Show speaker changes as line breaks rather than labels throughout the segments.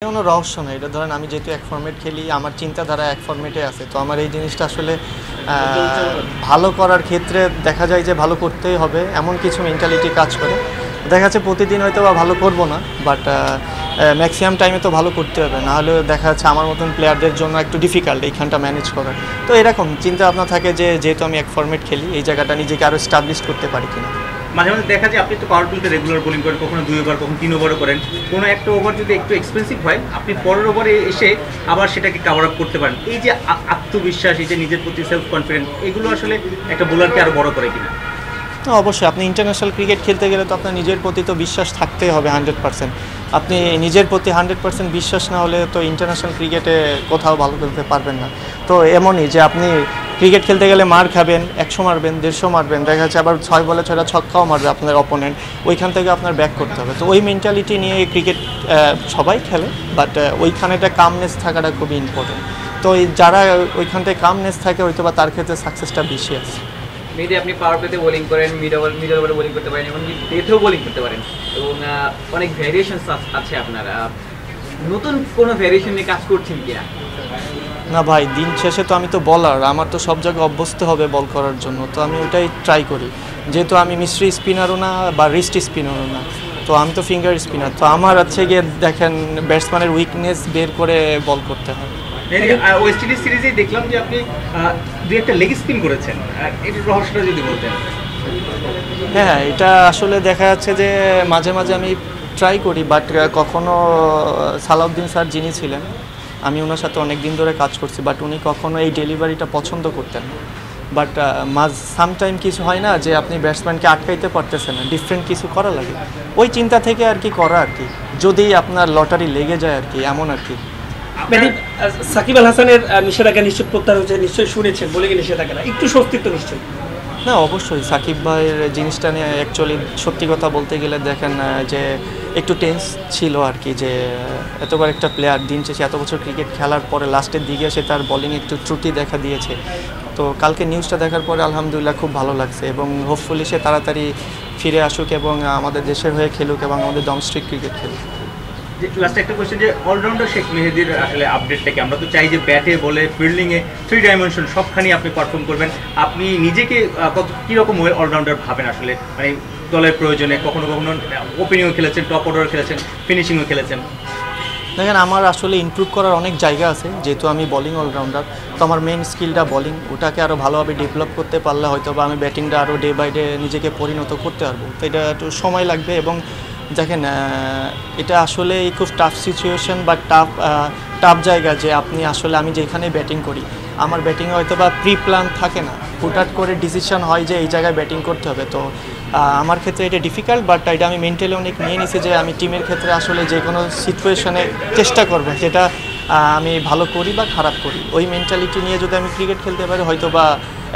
কোনো রহস্য না, এটা ধরেন আমি যেহেতু এক ফরম্যাট খেলি, আমার চিন্তাধারা এক ফরম্যাটে আছে, তো আমার এই জিনিসটা আসলে ভালো করার ক্ষেত্রে দেখা যায় যে ভালো করতেই হবে এমন কিছু মেন্টালিটি কাজ করে। দেখা যাচ্ছে প্রতিদিন হয়তো বা ভালো করবো না, বাট ম্যাক্সিমাম টাইমে তো ভালো করতে হবে, নাহলে দেখা যাচ্ছে আমার মতন প্লেয়ারদের জন্য একটু ডিফিকাল্ট এইখানটা ম্যানেজ করা। তো এরকম চিন্তা ভাবনা থাকে যে যেহেতু আমি এক ফরম্যাট খেলি, এই জায়গাটা নিজেকে আরও এস্টাবলিশ করতে পারি কিনা।
মাঝে মাঝে দেখা যায় আপনি তো পাওয়ার প্লেতে রেগুলার বোলিং করেন, কখনো 2 ওভার কখনো 3 ওভারও করেন। কোনো একটা ওভার যদি একটু এক্সপেন্সিভ হয়, আপনি পরের ওভারে এসে আবার সেটাকে কাভার আপ করতে পারেন। এই যে আত্মবিশ্বাস, এই যে নিজের প্রতি সেলফ কনফিডেন্স, এগুলো আসলে একটা বোলারকে আরও বড় করে কিনা?
অবশ্যই আপনি ইন্টারন্যাশনাল ক্রিকেট খেলতে গেলে তো আপনার নিজের প্রতি তো বিশ্বাস থাকতেই হবে 100%। আপনি নিজের প্রতি 100% বিশ্বাস না হলে তো ইন্টারন্যাশনাল ক্রিকেটে কোথাও ভালো খেলতে পারবেন না। তো এমনই যে আপনি ক্রিকেট খেলতে গেলে মার খাবেন, 100 মারবেন, 150 মারবেন, দেখা যাচ্ছে আবার 6 বলে 6টা ছক্কাও মারবে আপনার অপোনেন্ট, ওইখান থেকে আপনার ব্যাক করতে হবে। তো ওই মেন্টালিটি নিয়ে ক্রিকেট সবাই খেলে, বাট ওইখানেটা কামনেস থাকাটা খুবই ইম্পর্টেন্ট। তো যারা ওইখানটায় কামনেস থাকে হয়তো বা তার ক্ষেত্রে সাকসেসটা বেশি আছে।
মেয়েদে আপনি পাওয়ার প্লেতে বোলিং করেন, মিড ওভারে বোলিং করতে পারেন, এমনকি ডেথেও বোলিং করতে পারেন, এবং অনেক ভ্যারিয়েশন আছে আপনার। নতুন কোনো ভ্যারিয়েশন নিয়ে কাজ করছেন কিনা?
না ভাই, দিন শেষে তো আমি তো বলার, আমার তো সব জায়গায় অভ্যস্ত হবে বল করার জন্য, তো আমি ওইটাই ট্রাই করি। যেহেতু আমি মিস্ট্রি স্পিনারও না বা রিস্ট স্পিনারও না, তো আমি তো ফিঙ্গার স্পিনার, তো আমার হচ্ছে গিয়ে দেখেন ব্যাটসম্যানের উইকনেস বের করে বল করতে হয়।
ওয়েস্ট ইন্ডিজ সিরিজেই দেখলাম যে আপনি 2-একটা লেগ স্পিন করেছেন, এটার রহস্যটা যদি বলতেন।
হ্যাঁ, এটা আসলে দেখা যাচ্ছে যে মাঝে মাঝে আমি ট্রাই করি, বাট কখনো সালাউদ্দিন স্যার যিনি ছিলেন, আমি ওনার সাথে অনেক দিন ধরে কাজ করছি, বাট উনি কখনো এই ডেলিভারিটা পছন্দ করতেন না। বাট সামটাইম কিছু হয় না যে আপনি ব্যাটসম্যানকে আটকাইতে পারতেছেন না, ডিফারেন্ট কিছু করা লাগে, ওই চিন্তা থেকে আর কি করা আর কি, যদি আপনার লটারি লেগে যায় আর কি, এমন আর কি।
সাকিব আল হাসানের নিষেধাজ্ঞা নিশ্চিত প্রত্যাহার হচ্ছে, নিশ্চয়ই শুনেছেন, বলে গিয়ে নিষেধাজ্ঞা একটু স্বস্তি তো নিশ্চয়ই?
না, অবশ্যই সাকিব ভাইয়ের জিনিসটা নিয়ে অ্যাকচুয়ালি সত্যি কথা বলতে গেলে দেখেন যে একটু টেন্স ছিল আর কি, যে এতবার একটা প্লেয়ার দিন শেষে এত বছর ক্রিকেট খেলার পরে লাস্টের দিকে এসে তার বোলিং একটু ত্রুটি দেখা দিয়েছে। তো কালকে নিউজটা দেখার পরে আলহামদুলিল্লাহ খুব ভালো লাগছে, এবং হোপফুলি সে তাড়াতাড়ি ফিরে আসুক এবং আমাদের দেশের হয়ে খেলুক এবং আমাদের ডোমেস্টিক ক্রিকেট খেলুক।
লাস্ট একটা কোয়েশ্চেন, যে অলরাউন্ডার শেখ মেহেদীর আসলে আপডেটটাকে আমরা তো চাই যে ব্যাটে বলে ফিল্ডিংয়ে 3 ডাইমেনশন সবখানি আপনি পারফর্ম করবেন। আপনি নিজেকে কীরকম অলরাউন্ডার ভাবেন আসলে, মানে দলের প্রয়োজনে? কখনো কখনো ওপেনিংও খেলেছেন, টপ অর্ডারও খেলেছেন, ফিনিশিংও খেলেছেন।
দেখেন, আমার আসলে ইমপ্রুভ করার অনেক জায়গা আছে, যেহেতু আমি বোলিং অলরাউন্ডার, তো আমার মেন স্কিলটা বোলিং, ওটাকে আরও ভালোভাবে ডেভেলপ করতে পারলে হয়তো বা আমি ব্যাটিংটা আরও ডে বাই ডে নিজেকে পরিণত করতে পারবো। তো এটা একটু সময় লাগবে, এবং দেখেন এটা আসলে খুব টাফ সিচুয়েশন বা টাফ জায়গা, যে আপনি আসলে আমি যেখানে ব্যাটিং করি, আমার ব্যাটিংয়ে হয়তো বা প্রি প্ল্যান থাকে না, হুটহাট করে ডিসিশন হয় যে এই জায়গায় ব্যাটিং করতে হবে। তো আমার ক্ষেত্রে এটা ডিফিকাল্ট, বাট এটা আমি মেন্টালি অনেক নিয়ে নিছি যে আমি টিমের ক্ষেত্রে আসলে যে কোনো সিচুয়েশনে চেষ্টা করবো, সেটা আমি ভালো করি বা খারাপ করি, ওই মেন্টালিটি নিয়ে যদি আমি ক্রিকেট খেলতে পারি হয়তো বা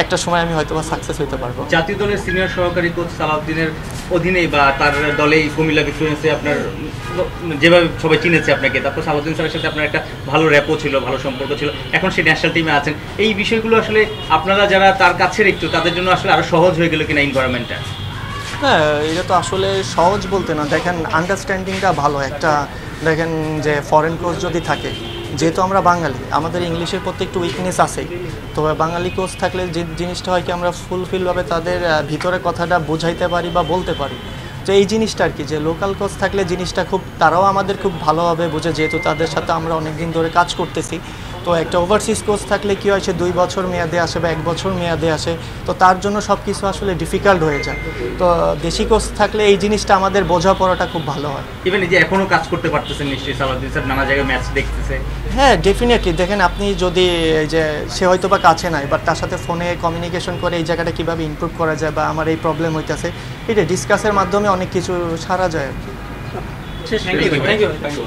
একটা সময় আমি হয়তো বা সাকসেস হতে পারবো।
জাতীয় দলের সিনিয়র সহকারী কোচ সালাউদ্দিনের অধীনেই বা তার দলেই কুমিল্লা ভিক্টোরিয়ান্সে আপনার যেভাবে সবাই চিনেছে আপনাকে, তারপর সালাউদ্দিন স্যারের সাথে আপনার একটা ভালো র্যাপও ছিল, ভালো সম্পর্ক ছিল, এখন সে ন্যাশনাল টিমে আছেন, এই বিষয়গুলো আসলে আপনারা যারা তার কাছের একটু, তাদের জন্য আসলে আরও সহজ হয়ে গেল কিনা এনভায়রনমেন্টটা?
হ্যাঁ, এটা তো আসলে সহজ বলতে না, দেখেন আন্ডারস্ট্যান্ডিংটা ভালো একটা। দেখেন যে ফরেন কোচ যদি থাকে, যেহেতু আমরা বাঙালি, আমাদের ইংলিশের প্রতি একটু উইকনেস আছে, তো বাঙালি কোচ থাকলে যে জিনিসটা হয় কি, আমরা ফুলফিলভাবে তাদের ভিতরে কথাটা বোঝাইতে পারি বা বলতে পারি। তো এই জিনিসটা আর কি, যে লোকাল কোচ থাকলে জিনিসটা খুব, তারাও আমাদের খুব ভালোভাবে বোঝে, যেহেতু তাদের সাথে আমরা অনেক দিন ধরে কাজ করতেছি। তো একটা ওভারসিজ কোচ থাকলে কী হয়, সে 2 বছর মেয়াদে আসে বা 1 বছর মেয়াদে আসে, তো তার জন্য সব কিছু আসলে ডিফিকাল্ট হয়ে যায়। তো দেশি কোচ থাকলে এই জিনিসটা আমাদের বোঝাপড়াটা খুব ভালো হয়।
ইভেন এই যে এখনও কাজ করতে পারতেছেন নিশ্চয়ই, সালাউদ্দিন স্যার নানা জায়গায় ম্যাচ দেখতেছে।
হ্যাঁ, ডেফিনেটলি। দেখেন আপনি যদি এই যে সে হয়তো বা কাছে নাই, বাট তার সাথে ফোনে কমিউনিকেশন করে এই জায়গাটা কীভাবে ইমপ্রুভ করা যায় বা আমার এই প্রবলেম হইতেছে, এটা ডিসকাসের মাধ্যমে অনেক কিছু সারা যায় আর কি।
Thank you.